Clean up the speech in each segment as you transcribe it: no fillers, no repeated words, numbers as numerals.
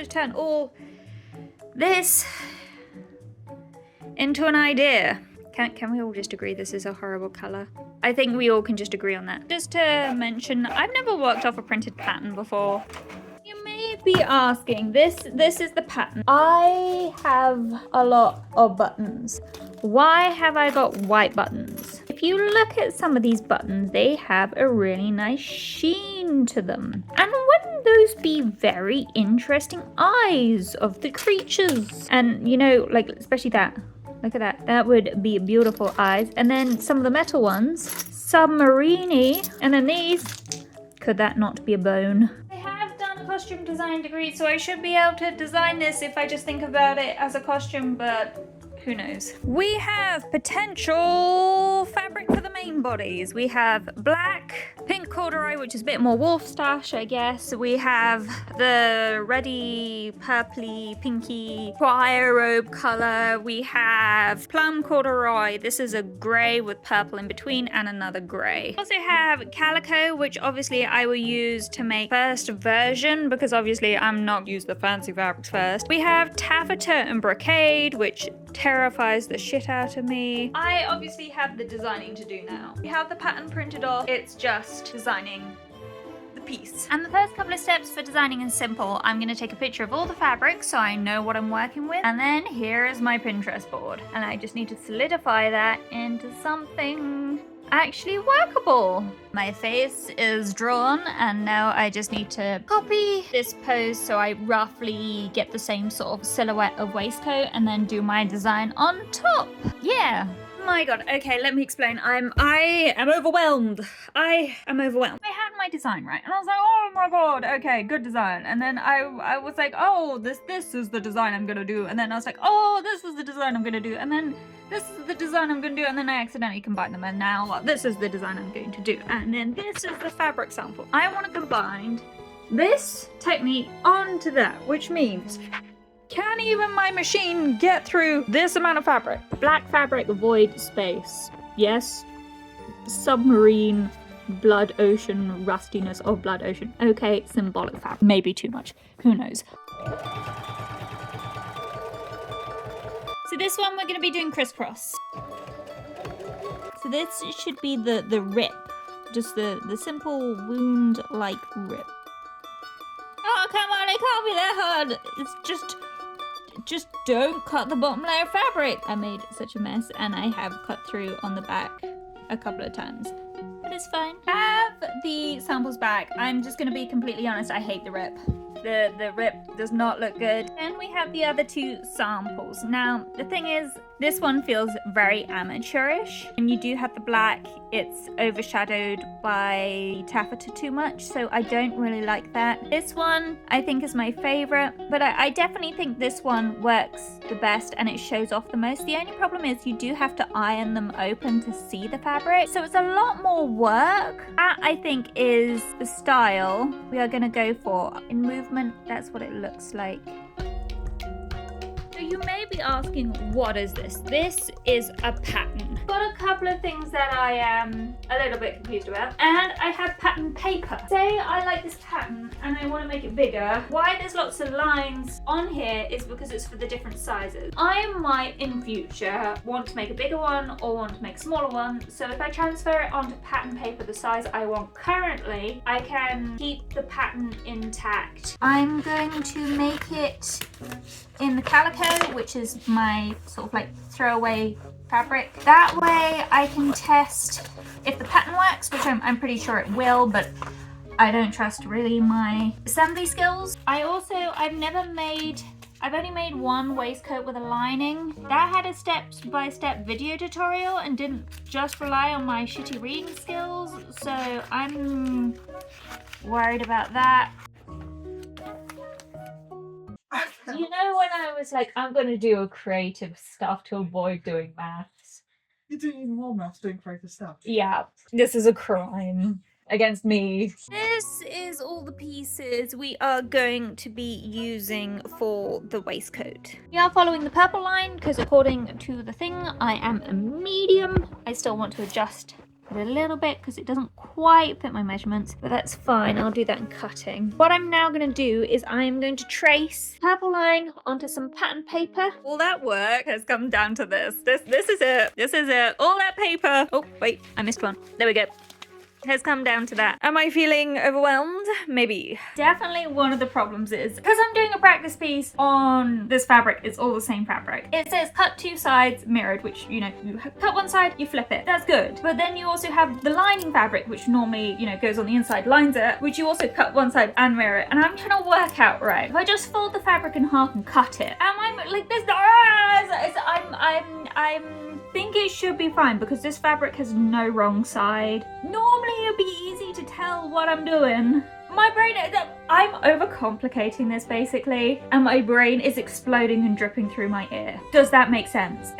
turn all this into an idea. Can we all just agree this is a horrible colour? I think we all can just agree on that. Just to mention, I've never worked off a printed pattern before. You may be asking, this is the pattern. I have a lot of buttons. Why have I got white buttons? If you look at some of these buttons, they have a really nice sheen to them. And wouldn't those be very interesting eyes of the creatures? And you know, like, especially that. Look at that. That would be beautiful eyes. And then some of the metal ones, submarine-y. And then these, could that not be a bone? I have done a costume design degree, so I should be able to design this if I just think about it as a costume, but who knows? We have potential fabric for the main bodies. We have black, pink corduroy, which is a bit more wolf stash, I guess. We have the reddy, purpley, pinky choir robe color. We have plum corduroy. This is a grey with purple in between and another grey. We also have calico, which obviously I will use to make first version because obviously I'm not use the fancy fabrics first. We have taffeta and brocade, which terrifies the shit out of me. I obviously have the designing to do now. We have the pattern printed off. It's just designing the piece. And the first couple of steps for designing is simple. I'm going to take a picture of all the fabrics so I know what I'm working with. And then here is my Pinterest board. And I just need to solidify that into something actually workable. My face is drawn and now I just need to copy this pose so I roughly get the same sort of silhouette of waistcoat and then do my design on top. Yeah. My god, okay, let me explain. I am overwhelmed. I am overwhelmed. I had my design right and I was like, oh my god, okay, good design. And then I was like, oh, this is the design I'm gonna do. And then I was like, oh, this is the design I'm gonna do. And then this is the design I'm gonna do. And then I accidentally combined them. And now this is the design I'm going to do. And then this is the fabric sample. I want to combine this technique onto that, which means can even my machine get through this amount of fabric? Black fabric, void space. Yes. Submarine, blood ocean, rustiness of blood ocean. Okay, symbolic fabric. Maybe too much. Who knows? So this one we're going to be doing crisscross. So this should be the rip. Just the simple wound-like rip. Oh, come on, it can't be that hard. It's just don't cut the bottom layer of fabric. I made such a mess and I have cut through on the back a couple of times. But it's fine. Have the samples back. I'm just going to be completely honest, I hate the rip. The rip does not look good. And we have the other two samples. Now, the thing is, this one feels very amateurish. And you do have the black, it's overshadowed by taffeta too much, so I don't really like that. This one, I think is my favorite, but I definitely think this one works the best and it shows off the most. The only problem is you do have to iron them open to see the fabric, so it's a lot more work. That, I think, is the style we are gonna go for. In movement, that's what it looks like. So you may be asking, what is this? This is a pattern. Got a couple of things that I am a little bit confused about. And I have pattern paper. Say I like this pattern and I want to make it bigger. Why there's lots of lines on here is because it's for the different sizes. I might in future want to make a bigger one or want to make a smaller one. So if I transfer it onto pattern paper the size I want currently, I can keep the pattern intact. I'm going to make it in the calico, which is my sort of like throwaway fabric. That way I can test if the pattern works, which I'm pretty sure it will, but I don't trust really my assembly skills. I've only made one waistcoat with a lining. That had a step-by-step video tutorial and didn't just rely on my shitty reading skills, so I'm worried about that. You know when I was like, I'm going to do a creative stuff to avoid doing maths? You're doing even more maths doing creative stuff. Yeah, this is a crime against me. This is all the pieces we are going to be using for the waistcoat. We are following the purple line because according to the thing, I am a medium. I still want to adjust Put a little bit because it doesn't quite fit my measurements, but that's fine. I'll do that in cutting. What I'm now going to do is I'm going to trace purple line onto some pattern paper. All that work has come down to this. This is it. This is it. All that paper. Oh, wait, I missed one. There we go. Has come down to that. Am I feeling overwhelmed? Maybe. Definitely one of the problems is, because I'm doing a practice piece on this fabric, it's all the same fabric. It says cut 2 sides mirrored, which, you know, you cut one side, you flip it. That's good. But then you also have the lining fabric, which normally, you know, goes on the inside, lines it, which you also cut one side and mirror it. And I'm trying to work out, right, if I just fold the fabric in half and cut it, am I like this? I think it should be fine because this fabric has no wrong side. Normally it'd be easy to tell what I'm doing. My brain, I'm overcomplicating this basically, and my brain is exploding and dripping through my ear. Does that make sense?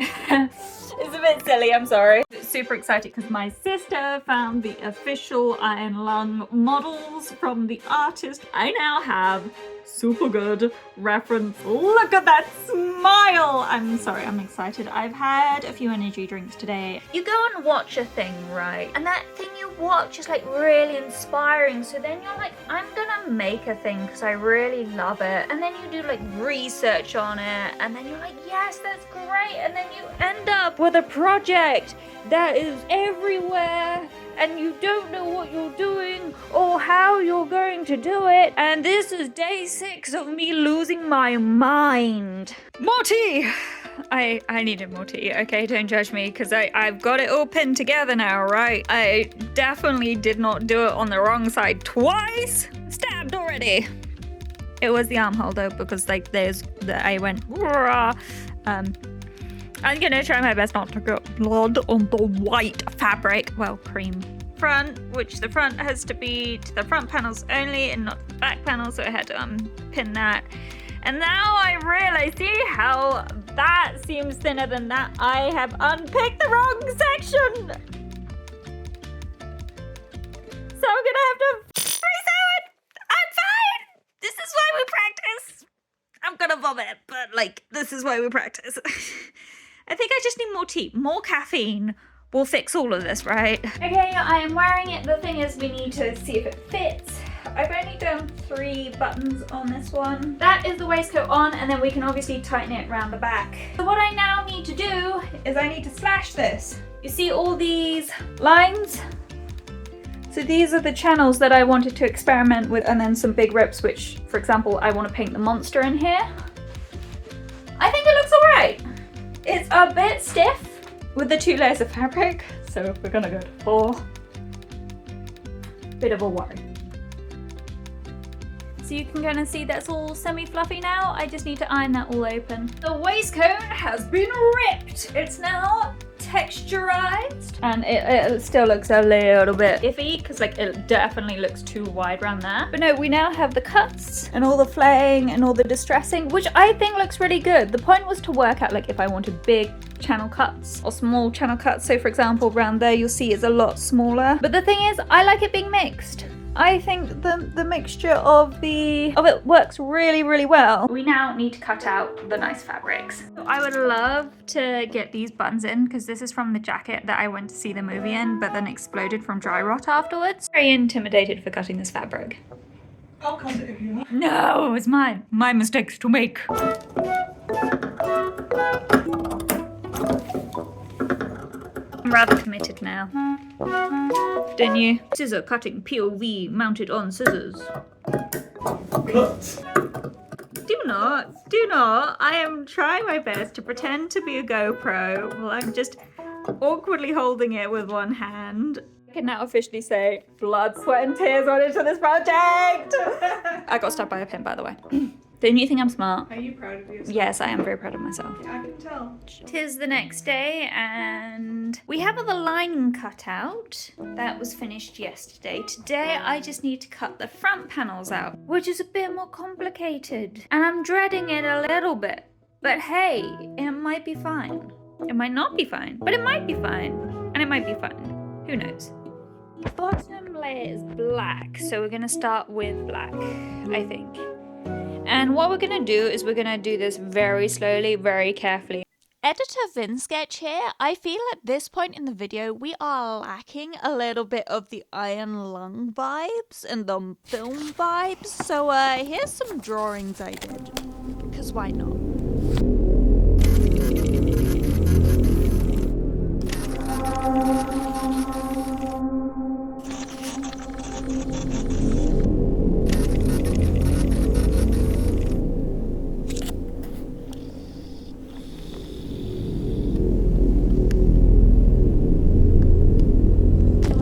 It's a bit silly, I'm sorry. Super excited because my sister found the official ironlung models from the artist. I now have super good reference. Look at that smile. I'm sorry, I'm excited. I've had a few energy drinks today. You go and watch a thing, right? And that thing you watch is like really inspiring. So then you're like, I'm gonna make a thing because I really love it. And then you do like research on it. And then you're like, yes, that's great. And then you end up with a project that is everywhere and you don't know what you're doing or how you're going to do it. And this is day 6 of me losing my mind. More tea! I needed more tea, okay? Don't judge me because I've got it all pinned together now, right? I definitely did not do it on the wrong side twice. Stabbed already. It was the armhole though because like I went raw. I'm gonna try my best not to get blood on the white fabric. Well, cream front, which the front has to be to the front panels only and not the back panel, so I had to pin that. And now I realize, see how that seems thinner than that? I have unpicked the wrong section! So I'm gonna have to resew it! I'm fine! This is why we practice! I'm gonna vomit, but like, this is why we practice. I think I just need more tea. More caffeine will fix all of this, right? Okay, I am wearing it. The thing is, we need to see if it fits. I've only done 3 buttons on this one. That is the waistcoat on, and then we can obviously tighten it around the back. So what I now need to do is I need to slash this. You see all these lines? So these are the channels that I wanted to experiment with, and then some big rips, which, for example, I want to paint the monster in here. I think it looks all right. It's a bit stiff with the 2 layers of fabric, so we're gonna go to 4. Bit of a worry. So you can kind of see that's all semi-fluffy now. I just need to iron that all open. The waistcoat has been ripped. It's now texturized, and it still looks a little bit iffy because like it definitely looks too wide around there. But no, we now have the cuts and all the flaying and all the distressing, which I think looks really good. The point was to work out like if I wanted big channel cuts or small channel cuts. So for example, around there you'll see is a lot smaller. But the thing is, I like it being mixed. I think the mixture of it works really, really well. We now need to cut out the nice fabrics. So I would love to get these buttons in because this is from the jacket that I went to see the movie in, but then exploded from dry rot afterwards. Very intimidated for cutting this fabric. I'll cut it if you want. No, it's mine. My mistakes to make. I'm rather committed now. Don't you? Scissor cutting POV mounted on scissors. Cut. Do not. I am trying my best to pretend to be a GoPro while I'm just awkwardly holding it with one hand. I can now officially say blood, sweat and tears went into this project. I got stabbed by a pin, by the way. Don't you think I'm smart? Are you proud of yourself? Yes, I am very proud of myself. Yeah, I can tell. 'Tis the next day and we have the lining cut out. That was finished yesterday. Today I just need to cut the front panels out, which is a bit more complicated. And I'm dreading it a little bit. But hey, it might be fine. It might not be fine, but it might be fine. And it might be fun. Who knows? The bottom layer is black, so we're gonna start with black, I think. And what we're gonna do is we're gonna do this very slowly, very carefully. Editor VinSketch here. I feel at this point in the video we are lacking a little bit of the ironlung vibes and the film vibes. So here's some drawings I did. Because why not?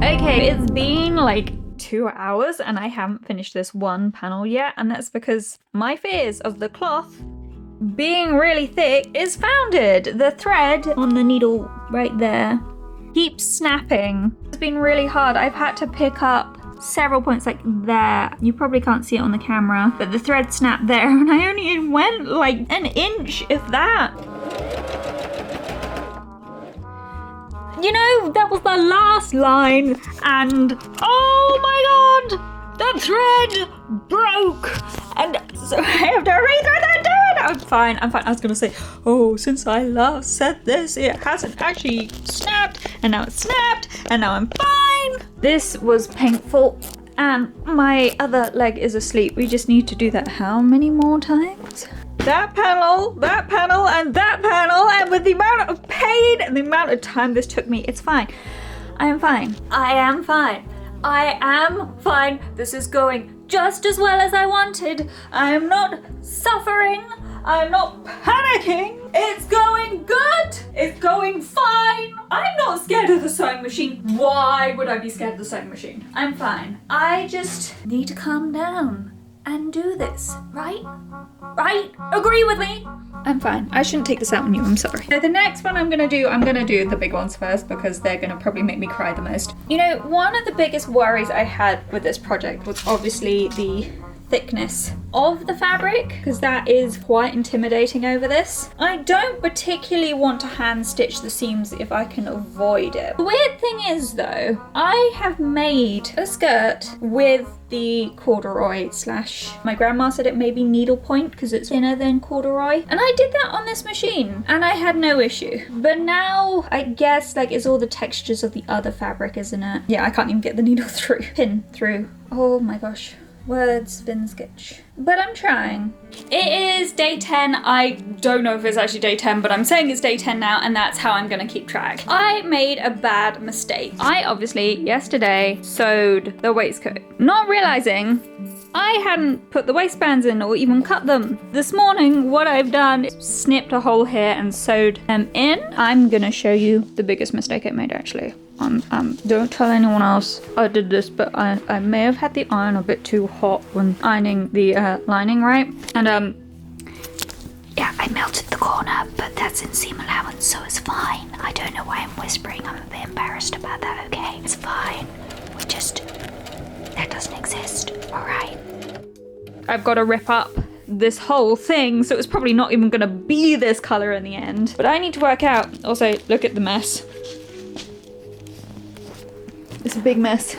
Okay, it's been like 2 hours and I haven't finished this one panel yet, and that's because my fears of the cloth being really thick is founded. The thread on the needle right there keeps snapping. It's been really hard. I've had to pick up several points like there. You probably can't see it on the camera, but the thread snapped there and I only went like an inch, if that. You know, that was the last line, and oh my god, the thread broke, and so I have to rethread that down. I'm fine. I was gonna say, oh, since I last said this, it hasn't actually snapped, and now it's snapped, and now I'm fine. This was painful, and my other leg is asleep. We just need to do that how many more times? That panel, and that panel, and with the amount of pain and the amount of time this took me, it's fine. I am fine. I am fine. I am fine. This is going just as well as I wanted. I am not suffering. I am not panicking. It's going good. It's going fine. I'm not scared of the sewing machine. Why would I be scared of the sewing machine? I'm fine. I just need to calm down and do this, right? Right? Agree with me? I'm fine. I shouldn't take this out on you, I'm sorry. So the next one I'm gonna do the big ones first because they're gonna probably make me cry the most. You know, one of the biggest worries I had with this project was obviously the thickness of the fabric, because that is quite intimidating over this. I don't particularly want to hand stitch the seams if I can avoid it. The weird thing is though, I have made a skirt with the corduroy slash, my grandma said it may be needlepoint because it's thinner than corduroy, and I did that on this machine and I had no issue. But now I guess like it's all the textures of the other fabric, isn't it? Yeah, I can't even get the needle through. Pin through. Oh my gosh. Words, VinSketch. But I'm trying. It is day 10. I don't know if it's actually day 10, but I'm saying it's day 10 now, and that's how I'm gonna keep track. I made a bad mistake. I obviously, yesterday, sewed the waistcoat, not realizing I hadn't put the waistbands in or even cut them. This morning, what I've done is snipped a hole here and sewed them in. I'm gonna show you the biggest mistake I made actually. Don't tell anyone else I did this, but I may have had the iron a bit too hot when ironing the lining, right? And yeah, I melted the corner, but that's in seam allowance, so it's fine. I don't know why I'm whispering. I'm a bit embarrassed about that, okay? It's fine. That doesn't exist, all right? I've got to rip up this whole thing, so it's probably not even gonna be this color in the end. But I need to work out. Also, look at the mess. It's a big mess.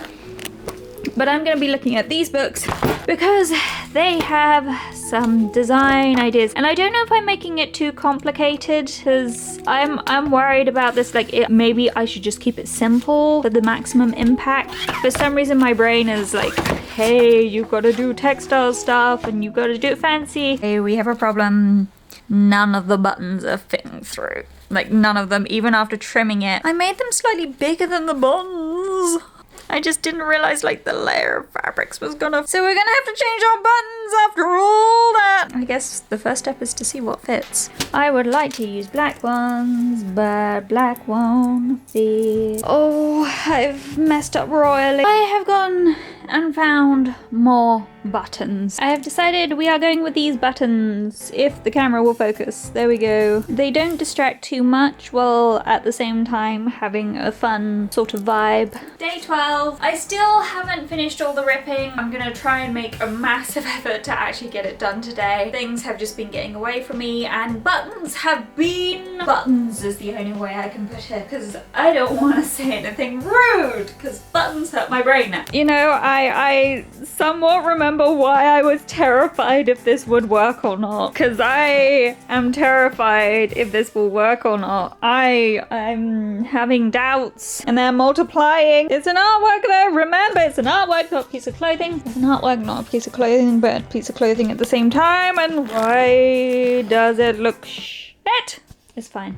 But I'm going to be looking at these books because they have some design ideas, and I don't know if I'm making it too complicated because I'm worried about this. Like, maybe I should just keep it simple for the maximum impact. For some reason my brain is like, hey, you've got to do textile stuff and you've got to do it fancy. Hey, we have a problem. None of the buttons are fitting through. Like, none of them, even after trimming it. I made them slightly bigger than the buttons. I just didn't realize like the layer of fabrics was gonna... So we're gonna have to change our buttons after all that. I guess the first step is to see what fits. I would like to use black ones, but black won't fit. Oh, I've messed up royally. I have gone and found more buttons. I have decided we are going with these buttons, if the camera will focus. There we go. They don't distract too much while at the same time having a fun sort of vibe. Day 12. I still haven't finished all the ripping. I'm gonna try and make a massive effort to actually get it done today. Things have just been getting away from me, and buttons have been... Buttons is the only way I can put it, because I don't want to say anything rude, because buttons hurt my brain now. You know, I I somewhat remember why I was terrified if this would work or not. Because I am terrified if this will work or not. I'm having doubts and they're multiplying. It's an artwork though. Remember, it's an artwork, not a piece of clothing. It's an artwork, not a piece of clothing, but a piece of clothing at the same time. And why does it look shit? It's fine.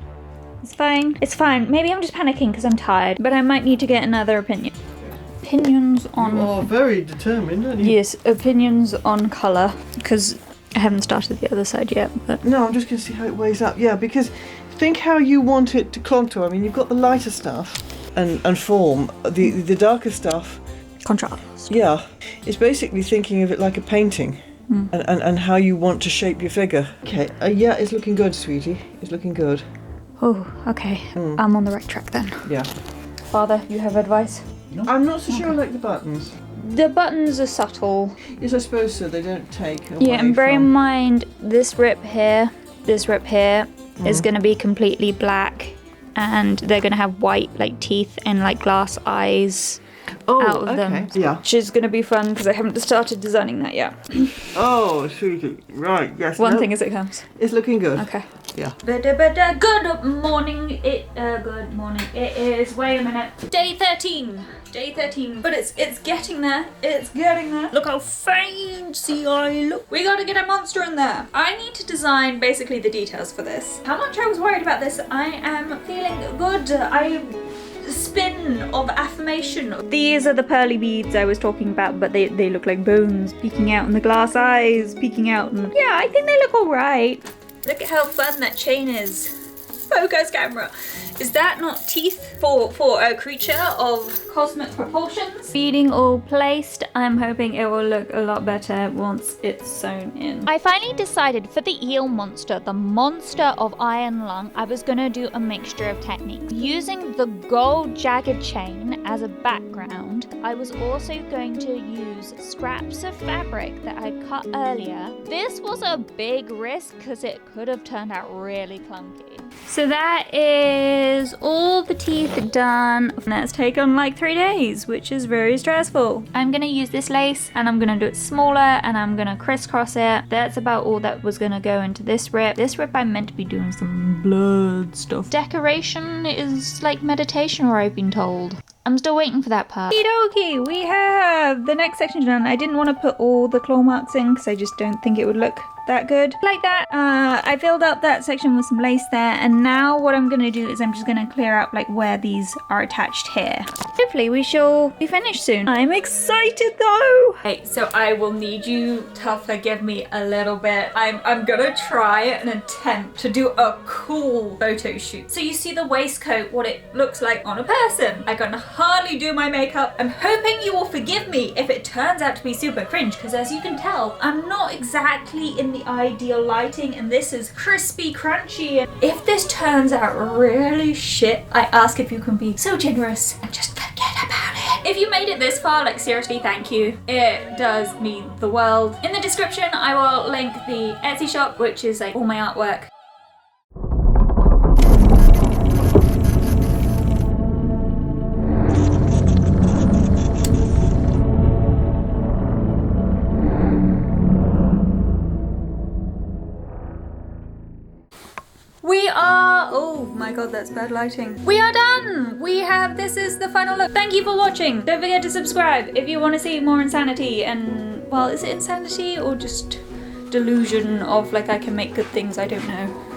It's fine. It's fine. Maybe I'm just panicking because I'm tired, but I might need to get another opinion. Opinions on... You are very determined, aren't you? Yes, opinions on colour, because I haven't started the other side yet, but... No, I'm just going to see how it weighs up. Yeah, because think how you want it to clog to. I mean, you've got the lighter stuff and form. The darker stuff... Contrast. Yeah. It's basically thinking of it like a painting. And how you want to shape your figure. Okay, yeah, it's looking good, sweetie. It's looking good. Oh, okay. I'm on the right track then. Yeah. Father, you have advice? I'm not so sure I like the buttons. The buttons are subtle. Yes, I suppose so. They don't take away Yeah, and bear in from... mind, this rip here is going to be completely black, and they're going to have white, like, teeth and, like, glass eyes out of them. Yeah. Which is going to be fun, because I haven't started designing that yet. Oh, sweetie. Right, yes. One thing as it comes. It's looking good. Okay. Yeah. Good morning. Good morning. It is, wait a minute, day 13. Day 13. But it's getting there. It's getting there. Look how fancy I look. We gotta get a monster in there. I need to design basically the details for this. How much I was worried about this, I am feeling good. Spin of affirmation. These are the pearly beads I was talking about, but they look like bones peeking out, and the glass eyes peeking out, and yeah, I think they look alright. Look at how fun that chain is. Focus camera. Is that not teeth for a creature of cosmic proportions? Beading all placed. I'm hoping it will look a lot better once it's sewn in. I finally decided for the eel monster, the monster of iron lung, I was going to do a mixture of techniques. Using the gold jagged chain as a background, I was also going to use scraps of fabric that I cut earlier. This was a big risk because it could have turned out really clunky. So that is all the teeth done. That's taken like 3 days, which is very stressful. I'm gonna use this lace and I'm gonna do it smaller and I'm gonna crisscross it. That's about all that was gonna go into this rip. This rip I meant to be doing some blood stuff. Decoration is like meditation, or I've been told. I'm still waiting for that part. Okie, we have the next section done. I didn't want to put all the claw marks in because I just don't think it would look that good. Like that, I filled up that section with some lace there, and now what I'm gonna do is I'm just gonna clear up like where these are attached here. Hopefully we shall be finished soon. I'm excited though! Hey, so I will need you to forgive me a little bit. I'm gonna try and attempt to do a cool photo shoot. So you see the waistcoat, what it looks like on a person. I can hardly do my makeup. I'm hoping you will forgive me if it turns out to be super cringe, because as you can tell, I'm not exactly in the ideal lighting, and this is crispy, crunchy. And if this turns out really shit, I ask if you can be so generous and just forget about it. If you made it this far, like seriously, thank you. It does mean the world. In the description, I will link the Etsy shop, which is like all my artwork. We are, oh my god, that's bad lighting. We are done! This is the final look. Thank you for watching. Don't forget to subscribe if you want to see more insanity and, well, is it insanity or just delusion of like I can make good things? I don't know.